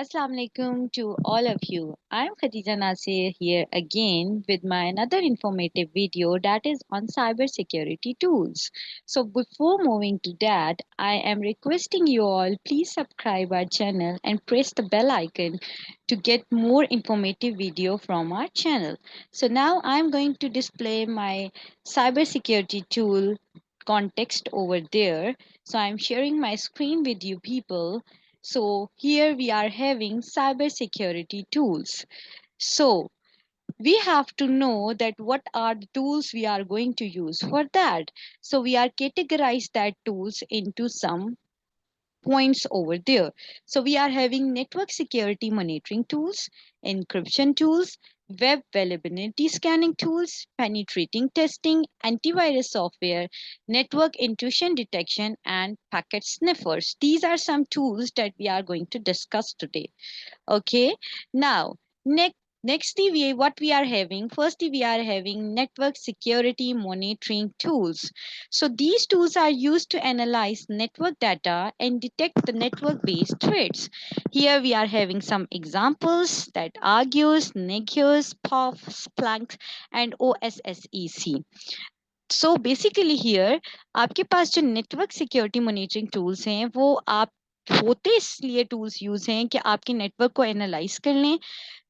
Assalamu alaikum to all of you. I'm Khadija Nasir here again with my another informative video that is on cybersecurity tools. So before moving to that, I am requesting you all please subscribe our channel and press the bell icon to get more informative video from our channel. So now I'm going to display my cybersecurity tool context over there. So I'm sharing my screen with you people. So here we are having cybersecurity tools. So we have to know that what are the tools we are going to use for that. So we are categorize that tools into some points over there. So we are having network security monitoring tools, encryption tools, web vulnerability scanning tools, penetrating testing, antivirus software, network intrusion detection, and packet sniffers. These are some tools that we are going to discuss today. Okay, now nextly what we are having, firstly we are having network security monitoring tools. So these tools are used to analyze network data and detect the network based threats. Here we are having some examples that Argus, Negios, POF, Splunk, and OSSEC. So basically here आपके पास जो network security monitoring tools हैं वो आप होते इसलिए tools use हैं कि आपके नेटवर्क को एनालाइज कर लें,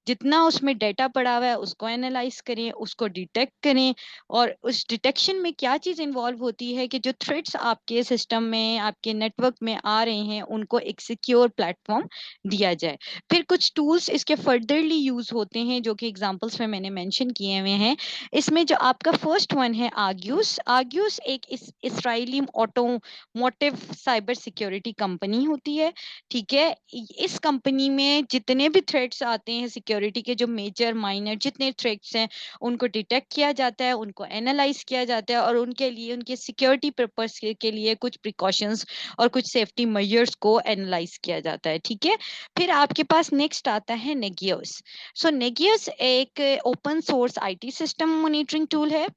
जितना उसमें डेटा पड़ा हुआ है उसको एनालाइज करें, उसको डिटेक्ट करें, और उस डिटेक्शन में क्या चीज़ इन्वॉल्व होती है कि जो थ्रेड्स आपके सिस्टम में आपके नेटवर्क में आ रहे हैं उनको एक सिक्योर प्लेटफॉर्म दिया जाए। फिर कुछ टूल्स इसके फर्दरली यूज होते हैं जो कि एग्जांपल्स में मैंने मेंशन किए हुए हैं। इसमें जो आपका फर्स्ट वन है आर्ग्यूस। आर्ग्यूस एक Israeli automotive cyber security company होती है। ठीक है, इस कंपनी में जितने भी थ्रेड्स आते हैं सिक्योरिटी के, जो मेजर माइनर जितने थ्रेड्स हैं उनको डिटेक्ट किया जाता है, उनको एनालाइज किया जाता है, और उनके लिए उनके सिक्योरिटी पर्पस के लिए कुछ प्रिकॉशंस और कुछ सेफ्टी मेजर्स को एनालाइज किया जाता है। ठीक है, फिर आपके पास नेक्स्ट आता है नेगियोस। सो नेगियोस एक open source IT system monitoring tool है,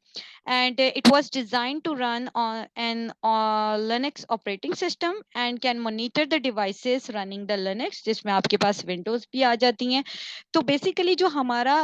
and it was designed to run on an Linux operating system and can monitor the devices running the Linux, जिसमें आपके पास विंडोज भी आ जाती हैं। तो बेसिकली जो हमारा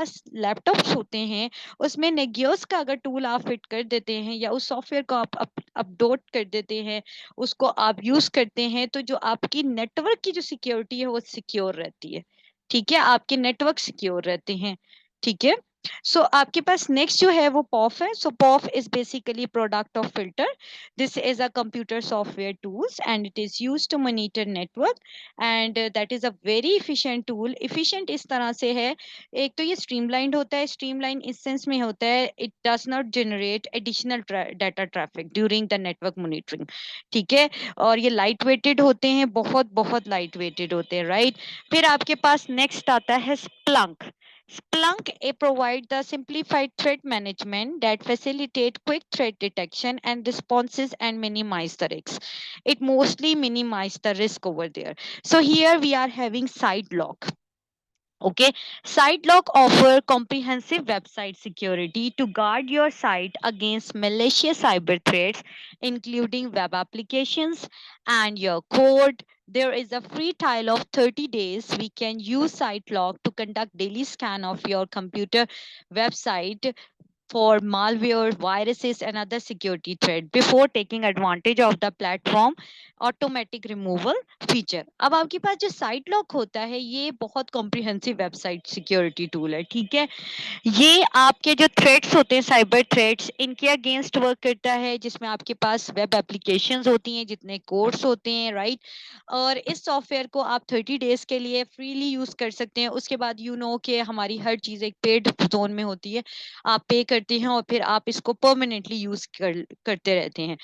लैपटॉप्स होते हैं उसमें नेगियोस का अगर टूल आप फिट कर देते हैं या उस सॉफ्टवेयर को आप अपलोड कर देते हैं, उसको आप यूज करते हैं, तो जो आपकी नेटवर्क की जो सिक्योरिटी है वो सिक्योर रहती है। ठीक है, आपके नेटवर्क सिक्योर रहते हैं। ठीक है, सो आपके पास नेक्स्ट जो है वो पॉफ है। So pof is basically product of filter. This is a computer software tools and it is used to monitor network, and that is a very efficient tool. Efficient इस तरह से है, एक तो ये स्ट्रीमलाइंड होता है। स्ट्रीमलाइन इस सेंस में होता है it does not generate additional data traffic during the network monitoring. ठीक है, और ये लाइट वेटेड होते हैं, बहुत बहुत लाइट वेटेड होते हैं, राइट। फिर आपके पास नेक्स्ट आता है Splunk. Splunk provide the simplified threat management that facilitate quick threat detection and responses and minimize the risks. It mostly minimize the risk over there. So here we are having SiteLock. Okay, SiteLock offer comprehensive website security to guard your site against malicious cyber threats, including web applications and your code. There is a free trial of 30 days. We can use SiteLock to conduct daily scan of your computer website for malware, viruses, and other security threat before taking advantage of the platform automatic removal feature. अब आपके पास जो site lock होता है ये बहुत comprehensive website security tool है। ठीक है, ये आपके जो थ्रेट्स होते हैं साइबर थ्रेट्स इनके अगेंस्ट वर्क करता है, जिसमें आपके पास वेब एप्लीकेशंस होती हैं, जितने कोड्स होते हैं, राइट। और इस सॉफ्टवेयर को आप 30 डेज के लिए फ्रीली यूज कर सकते हैं। उसके बाद कि हमारी हर चीज एक पेड जोन में होती है, आप पे करते हैं और फिर आप इसको परमानेंटली यूज करते रहते हैं।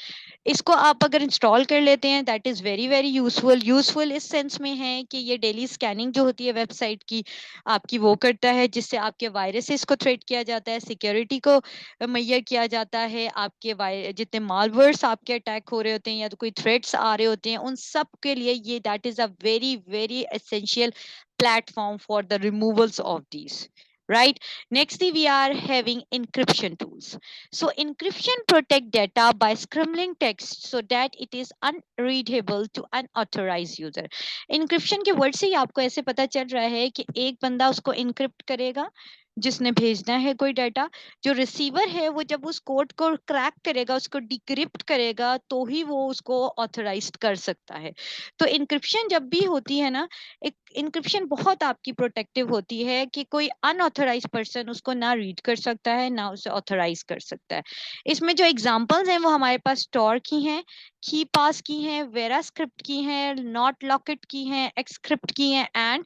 इसको आप अगर इंस्टॉल कर लेते हैं that is very very useful. Useful इस सेंस में है कि ये डेली स्कैनिंग जो होती है वेबसाइट की आपकी वो करता है, जिससे आपके वायरसेस को थ्रेट किया जाता है, सिक्योरिटी को मुहैया किया जाता है, आपके जितने मालवर्स आपके अटैक हो रहे होते हैं या तो कोई थ्रेट्स आ रहे होते हैं उन सब के लिए ये that is a very very essential platform for the removals of these. right? Nextly, we are having encryption tools. So encryption protect data by scrambling text so that it is unreadable to unauthorized user. encryption के word से ही आपको ऐसे पता चल रहा है कि एक बंदा उसको encrypt करेगा जिसने भेजना है कोई डाटा, जो रिसीवर है वो जब उस कोड को क्रैक करेगा, उसको डिक्रिप्ट करेगा, तो ही वो उसको ऑथराइज कर सकता है। तो इंक्रिप्शन जब भी होती है ना, एक इंक्रिप्शन बहुत आपकी प्रोटेक्टिव होती है कि कोई अनऑथराइज पर्सन उसको ना रीड कर सकता है ना उसे ऑथराइज कर सकता है। इसमें जो एग्जांपल्स हैं वो हमारे पास स्टोर की हैं, की पास की हैं, वेरा स्क्रिप्ट की हैं, नॉट लॉकेट की हैं, एक्सक्रिप्ट की हैं एंड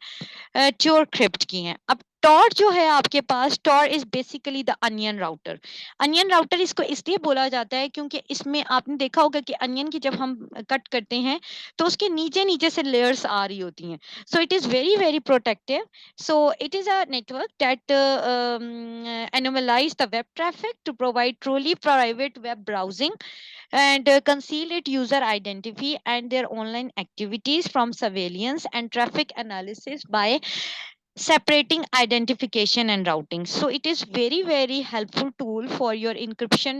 ट्योर क्रिप्ट की हैं। अब टॉर जो है आपके पास, Tor is basically the onion router. Onion router इसको इसलिए बोला जाता है क्योंकि इसमें आपने देखा होगा कि अनियन की जब हम कट करते हैं तो उसके नीचे नीचे से लेयर्स आ रही होती हैं। So it is very very protective. So it is a network that anomalize the web traffic to provide truly private web browsing and conceal it user identity and their online activities from surveillance and traffic analysis by separating identification and routing. So it is very very helpful tool for your encryption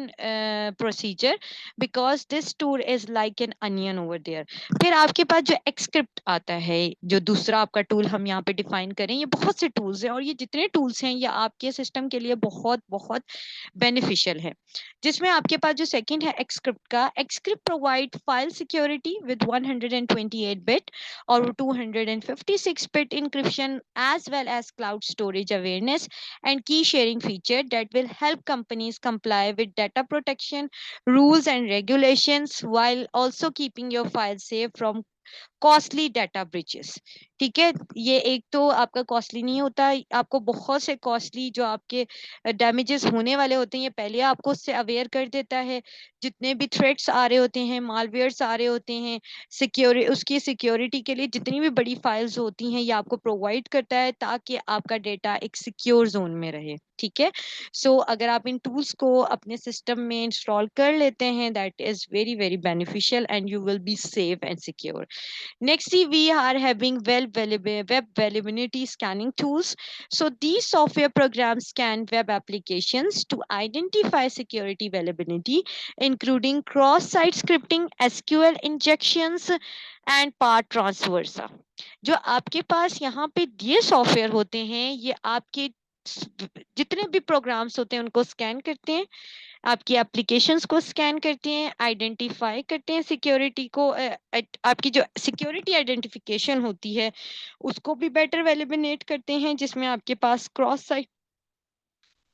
procedure because this tool is like an onion over there. फिर आपके पास जो एक्सक्रिप्ट आता है, जो दूसरा आपका tool हम यहाँ पे डिफाइन करें, ये बहुत से टूल्स हैं और ये जितने टूल्स हैं ये आपके सिस्टम के लिए बहुत बहुत बेनिफिशियल है। जिसमें आपके पास जो सेकंड है एक्सक्रिप्ट का, AxCrypt provide file security with 128 bit or 256-bit encryption as well as cloud storage awareness and key sharing feature that will help companies comply with data protection rules and regulations while also keeping your files safe from costly data breaches. ठीक है, ये एक तो आपका costly नहीं होता, आपको बहुत से कॉस्टली जो आपके डैमेजेस होने वाले होते हैं ये पहले आपको उससे अवेयर कर देता है। जितने भी थ्रेट्स आ रहे होते हैं, मालवेयर्स आ रहे होते हैं, सिक्योरिटी, उसकी सिक्योरिटी के लिए जितनी भी बड़ी फाइल्स होती हैं ये आपको प्रोवाइड करता है ताकि आपका डेटा एक सिक्योर जोन में रहे। ठीक है, सो अगर आप इन टूल्स को अपने सिस्टम में इंस्टॉल कर लेते हैं, that is very very beneficial and you will be safe and secure. Next, we are having web vulnerability scanning tools. So these software programs scan web applications to identify security vulnerability, including cross-site scripting, SQL injections, and part transfers. जो आपके पास यहाँ पे ये software होते हैं, ये आपके जितने भी प्रोग्राम्स होते हैं उनको स्कैन करते हैं, आपकी एप्लीकेशंस को स्कैन करते हैं, आइडेंटिफाई करते हैं सिक्योरिटी को, आपकी जो सिक्योरिटी आइडेंटिफिकेशन होती है उसको भी बेटर वैलिडेट करते हैं, जिसमें आपके पास क्रॉस साइट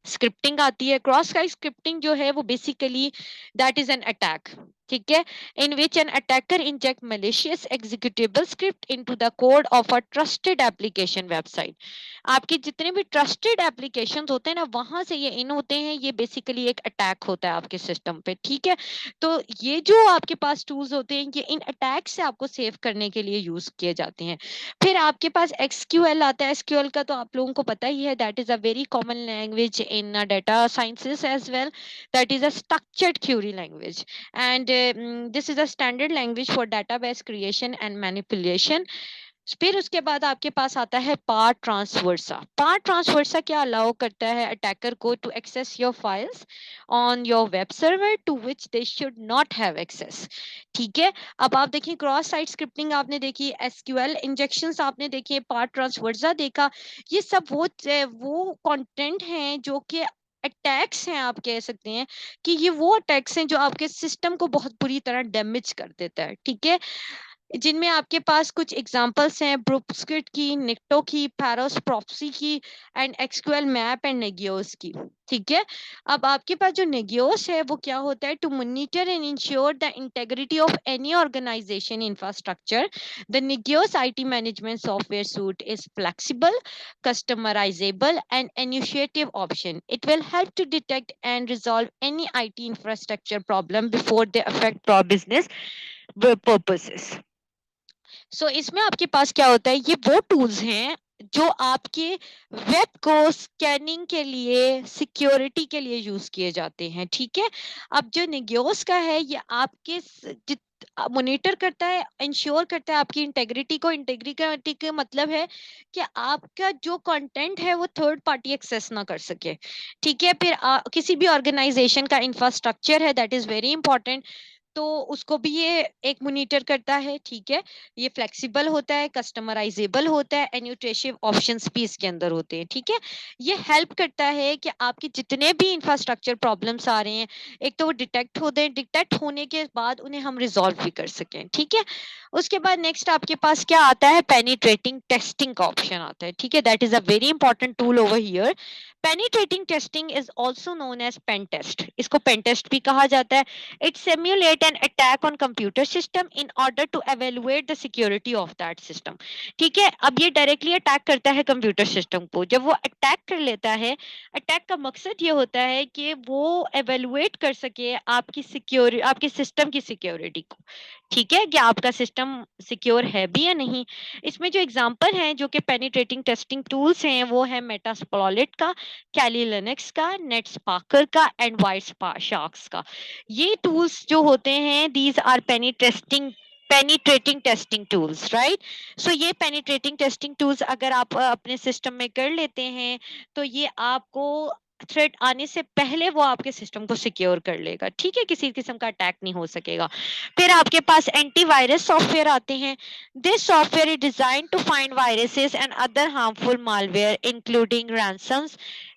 स्क्रिप्टिंग आती है। क्रॉस साइट स्क्रिप्टिंग जो है वो basically that is an attack, ठीक है, in which an attacker inject malicious executable script into the code of a trusted application website. आपके जितने भी ट्रस्टेड एप्लीकेशन होते हैं ना वहां से ये इन होते हैं, ये बेसिकली एक अटैक होता है आपके सिस्टम पे। ठीक है, तो ये जो आपके पास टूल्स होते हैं ये इन अटैक से आपको सेव करने के लिए यूज किए जाते हैं। फिर आपके पास एसक्यूएल आता है। एसक्यूएल का तो आप लोगों को पता ही है, that is a very common language in data sciences as well. That is a structured query language and this is a standard language for database creation and manipulation. फिर उसके बाद आपके पास आता है पार्ट ट्रांसवर्सा। पार्ट ट्रांसवर्सा क्या अलाउ करता है attacker को to access your files on your web server to which they should not have access. ठीक है, अब आप देखिए क्रॉस साइट स्क्रिप्टिंग आपने देखी, एसक्यूएल इंजेक्शंस आपने देखी, पार्ट ट्रांसवर्सा देखा, ये सब वो कंटेंट हैं जो कि अटैक्स हैं, आप कह सकते हैं कि ये वो अटैक्स हैं जो आपके सिस्टम को बहुत बुरी तरह डैमेज कर देता है। ठीक है, जिनमें आपके पास कुछ एग्जांपल्स हैं ब्रूस्किट की, निक्टो की, पैरोस प्रॉक्सी की एंड एक्सक्यूएल मैप एंड नेगियोस की। ठीक है, अब आपके पास जो नेगियोस है वो क्या होता है, to monitor and ensure the integrity of any organisation infrastructure. The Nagios IT management software suite is flexible, customizable and initiative option. It will help to detect and resolve any IT infrastructure problem before they affect our business purposes. सो इसमें आपके पास क्या होता है, ये वो tools हैं जो आपके वेब को स्कैनिंग के लिए, सिक्योरिटी के लिए यूज किए जाते हैं, ठीक है। अब जो निग्योस का है, ये आपके मॉनिटर करता है, इंश्योर करता है आपकी इंटेग्रिटी को। इंटेग्रिटी का मतलब है कि आपका जो कंटेंट है वो थर्ड पार्टी एक्सेस ना कर सके, ठीक है। फिर किसी भी ऑर्गेनाइजेशन का इंफ्रास्ट्रक्चर है, दैट इज वेरी इंपॉर्टेंट, तो उसको भी ये एक मॉनिटर करता है, ठीक है। ये फ्लेक्सिबल होता है, कस्टमराइजेबल होता है, एन्यूट्रेटिव ऑप्शंस भी इसके अंदर होते हैं, ठीक है। ये हेल्प करता है कि आपके जितने भी इंफ्रास्ट्रक्चर प्रॉब्लम्स आ रहे हैं, एक तो वो डिटेक्ट होते हैं, डिटेक्ट होने के बाद उन्हें हम रिजॉल्व भी कर सकें, ठीक है। उसके बाद नेक्स्ट आपके पास क्या आता है, पेनिट्रेटिंग टेस्टिंग का ऑप्शन आता है, ठीक है। That is a very important tool over here. Penetrating testing is also known as pen test, इसको पेन टेस्ट भी कहा जाता है। It simulate an attack on computer system in order to evaluate the security of that system. ठीक है, अब ये directly attack करता है कंप्यूटर सिस्टम को। जब वो अटैक कर लेता है, अटैक का मकसद ये होता है कि वो एवेलुएट कर सके आपकी सिक्योर, आपके सिस्टम की सिक्योरिटी को, ठीक है, कि आपका सिस्टम सिक्योर है भी या नहीं। इसमें जो एग्जांपल हैं जो कि पेनिट्रेटिंग टेस्टिंग टूल्स हैं, वो है मेटास्प्लॉइट का, कैली लिनक्स का, नेटस्पार्कर का एंड वाइट शार्क्स का। ये टूल्स जो होते हैं, these are penetrating testing tools, right. So ये पेनिट्रेटिंग टेस्टिंग टूल्स अगर आप अपने सिस्टम में कर लेते हैं, तो ये आपको थ्रेट आने से पहले वो आपके सिस्टम को सिक्योर कर लेगा, ठीक है, किसी किस्म का अटैक नहीं हो सकेगा। फिर आपके पास एंटीवायरस सॉफ्टवेयर आते हैं। This software is design to find viruses and other harmful malware including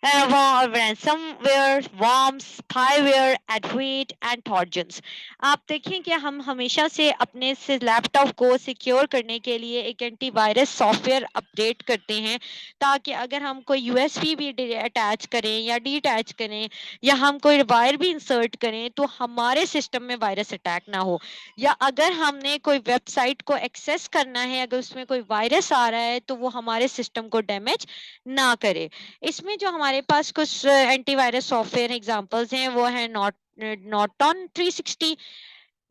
ransomware, worms, spyware, adware and trojans। आप देखें कि हम हमेशा से अपने से लैपटॉप को सिक्योर करने के लिए एक एंटीवायरस सॉफ्टवेयर अपडेट करते हैं, ताकि अगर हम कोई यूएसबी भी अटैच करें या डीअटैच करें, या हम कोई वायर भी इंसर्ट करें, तो हमारे सिस्टम में वायरस अटैक ना हो। या अगर हमने कोई वेबसाइट को एक्सेस करना है, अगर उसमें कोई वायरस आ रहा है, तो वो हमारे सिस्टम को डैमेज ना करे। इसमें जो हमारे पास कुछ एंटीवायरस सॉफ्टवेयर एग्जांपल्स हैं, वो है Norton 360,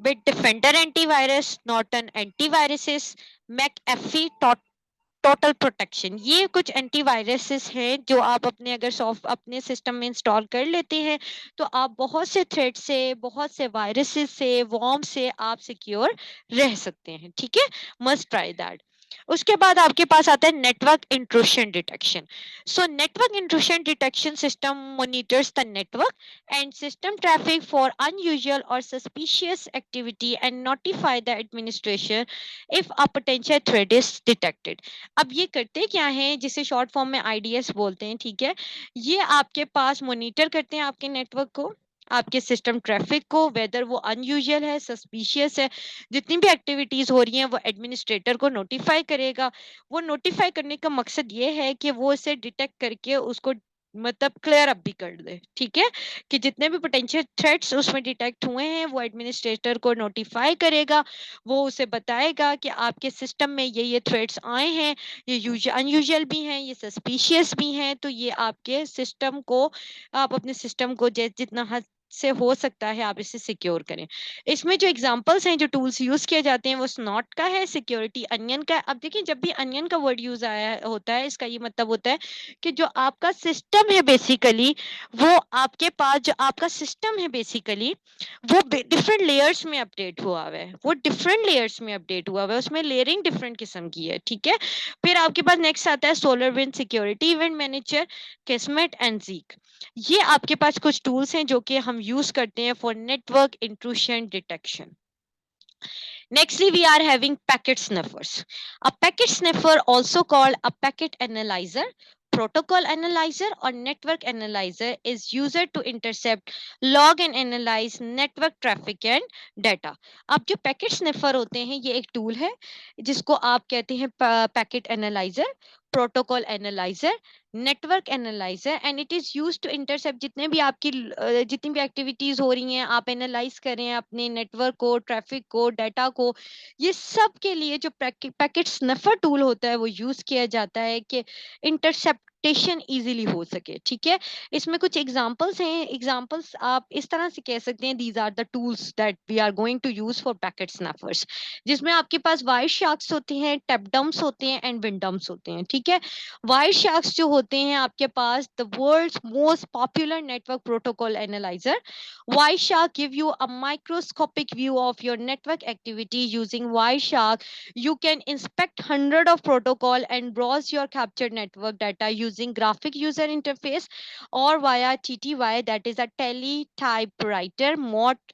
Bitdefender antivirus, Norton antiviruses, McAfee, total protection. ये कुछ एंटीवायरसेस हैं जो आप अपने अगर सॉफ्ट अपने सिस्टम में इंस्टॉल कर लेते हैं, तो आप बहुत से थ्रेट से, बहुत से वायरसेस से, वॉर्म से आप सिक्योर रह सकते हैं, ठीक है। Must try that. उसके बाद आपके पास आता है network intrusion detection. So network intrusion detection system monitors the network and system traffic for unusual or suspicious activity and notify the administration if a potential threat is detected। अब ये करते क्या हैं, जिसे शॉर्ट फॉर्म में IDs बोलते हैं, ठीक है। ये आपके पास मॉनिटर करते हैं आपके नेटवर्क को, आपके सिस्टम ट्रैफिक को, वेदर वो अनयूजुअल है, सस्पिशियस है। जितनी भी एक्टिविटीज हो रही हैं, वो एडमिनिस्ट्रेटर को नोटिफाई करेगा। वो नोटिफाई करने का मकसद ये है कि वो इसे डिटेक्ट करके उसको मतलब क्लियर अप भी कर दे, ठीक है, कि जितने भी पोटेंशियल थ्रेट्स उसमें डिटेक्ट हुए हैं, वो एडमिनिस्ट्रेटर को नोटिफाई करेगा। वो उसे बताएगा कि आपके सिस्टम में ये थ्रेट्स आए हैं, ये अनयूजुअल भी हैं, ये सस्पिशियस भी हैं, तो ये आपके सिस्टम को, आप अपने सिस्टम को जितना हद से हो सकता है आप इसे सिक्योर करें। इसमें जो एग्जांपल्स हैं, जो टूल्स यूज किए जाते हैं, वो स्नॉट का है, सिक्योरिटी अनियन का है। अब देखिए, जब भी अनियन का वर्ड यूज आया होता है, इसका ये मतलब होता है कि जो आपका सिस्टम है बेसिकली, वो आपके पास जो आपका सिस्टम है बेसिकली, वो डिफरेंट लेयर्स में अपडेट हुआ हुआ है, वो डिफरेंट लेयर्स में अपडेट हुआ हुआ है, उसमें लेयरिंग डिफरेंट किस्म की है, ठीक है। फिर आपके पास नेक्स्ट आता है SolarWinds security event manager, Kismet and Zeek. ये आपके पास कुछ टूल्स हैं जो कि हम यूज करते हैं for network intrusion detection. Nextly, we are having packet sniffers. A packet sniffer, also called a packet analyzer, protocol analyzer, or network analyzer, is used to intercept, log and analyze network traffic and data. अब जो packet sniffer होते हैं, ये एक tool है जिसको आप कहते हैं packet analyser, protocol analyser, network analyser, and it is use to intercept जितने भी आपकी जितनी भी एक्टिविटीज हो रही हैं, आप एनालाइज करें अपने नेटवर्क को, ट्रैफिक को, डाटा को। ये सब के लिए जो पैकेट स्नफर टूल होता है, वो यूज किया जाता है कि इंटरसेप्ट एडेप्टेशन इजीली हो सके। ठीक है, इसमें कुछ एग्जांपल्स हैं। एग्जांपल्स आप इस तरह से कह सकते हैं, these are the tools that we are going to use for packet sniffers, जिसमें आपके पास वायर शार्क्स होते हैं, टैपडम्स होते हैं एंड विंडम्स होते हैं। ठीक है, वायर शार्क्स जो होते हैं आपके पास, the world's most popular network protocol analyser. Wireshark give you a microscopic view of your network activity. Using Wireshark, you can inspect hundred of protocol and browse your captured network data using graphic user interface or via TTY, that is a teletypewriter mod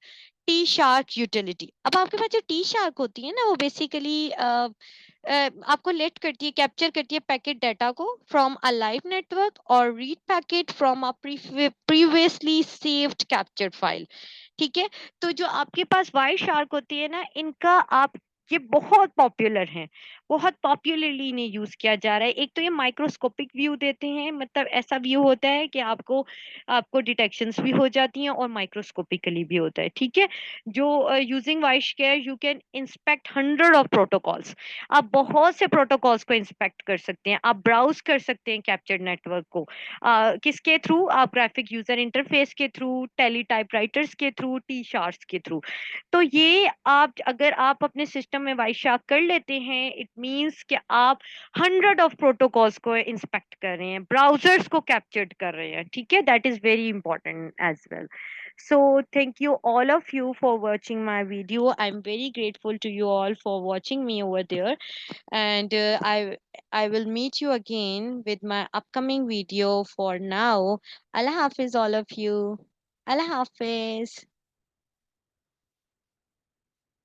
T shark utility. अब आपके पास जो T shark होती है ना, वो basically आपको late करती है, कैप्चर करती है पैकेट डाटा को फ्रॉम अ लाइव नेटवर्क और read packet from a previously saved captured file. ठीक है, तो जो आपके पास वाइट शार्क होती है ना, इनका आप, ये बहुत पॉपुलर हैं, बहुत पॉपुलरली इन्हें यूज किया जा रहा है। एक तो ये माइक्रोस्कोपिक व्यू देते हैं, मतलब ऐसा व्यू होता है कि आपको आपको डिटेक्शंस भी हो जाती हैं और माइक्रोस्कोपिकली भी होता है। ठीक है, जो यूजिंग वाइश केयर you can inspect hundred of protocols. आप बहुत से प्रोटोकॉल्स को इंस्पेक्ट कर सकते हैं, आप ब्राउज कर सकते हैं कैप्चर्ड नेटवर्क को। किसके थ्रू? आप ग्राफिक यूजर इंटरफेस के थ्रू, टेली टाइपराइटर्स के थ्रू, टी शार्ट्स के थ्रू। तो ये आप, अगर आप अपने सिस्टम में वाइशार्क कर लेते हैं, इट मींस कि आप हंड्रेड ऑफ प्रोटोकॉल्स को इंस्पेक्ट कर रहे हैं, ब्राउजर्स को कैप्चर्ड कर रहे हैं। ठीक है, that is very important as well. So thank you all of you for watching my video. I'm very grateful to you all for watching me over there, and I will meet you again with my upcoming video. For now, Allah Hafiz all of you. Allah Hafiz.